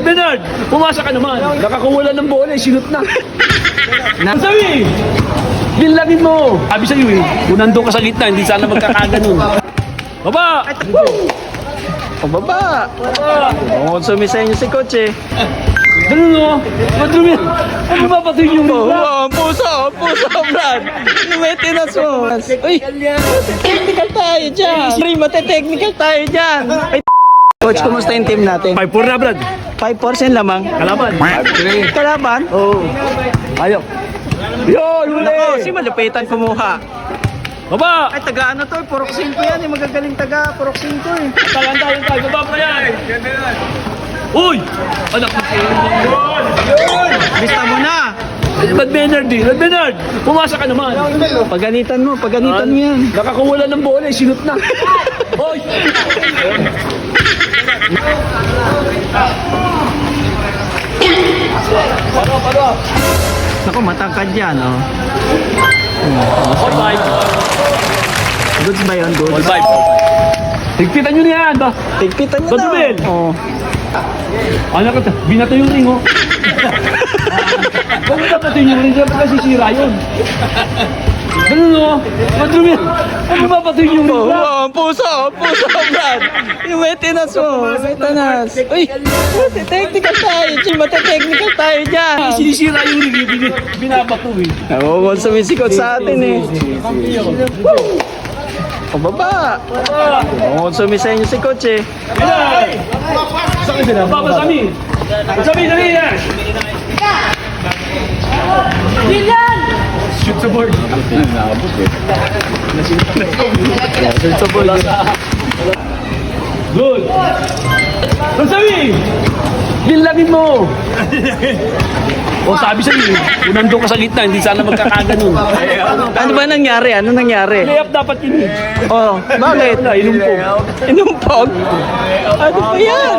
Bernard, pumasa ka naman. Nakakuwala ng bola, sinut na. Sabi, dinlangin mo. Sabi sa'yo eh, kung nandun ka sa gitna, hindi sana magkakaganon. Baba! Pababa. Oo, sumisay niyo si coach eh. Ganun o. Madumi. Ano ba pati yung mo? Oo, puso, Brad. Maintenance mo. Uy, technical tayo dyan. Sorry, mate-technical tayo dyan. Ay, coach, kumusta yung team natin? 5-4 na, Brad. 5% lamang. Kalaban. Kalaban? Oo. Ayaw. Yun, huli. Ako, si malupitan kumuha. Baba! Ay, taga ano to? Purok 5 yan eh. Magagaling taga Purok 5 eh. Tayo. Baba pa yan. Uy! Anak mo. Lista mo na. Bad Bernard, pumasa ka naman. Paganitan mo yan. Nakakuwala ng bola, sinut na. Hoy! Paro. Naku, matangkad yan, oh. All five. Goods ba yun? Goods? All five. Tigpitan nyo na yan. Tigpitan nyo na. Ba't Oo. Anak ka, binato yung ring, oh. Kung dapat yung ring, dapat kasi sira yun. Ganun, oh. Madumi. Ano ba pati yung ring? Oo, puso, Brad. Yung maintenance mo. Uy, technical tayo. Mate-technical tayo dyan. Sinisira yung ring, binabato eh. Oo, sumisikot sa atin eh. Pababa. Oo, sumisay niyo si coach eh. Baba Sami! Sami na! Shoot sa board! Shoot sa board. Good! Sami! Dinlangin mo! O sabi sa'yo, kung nandun ka sa gitna, hindi sana magkakaganon. Ano ba nangyari? Layup dapat yun eh. Oh, bakit? Inumpog. Inumpog? Ano ba yan?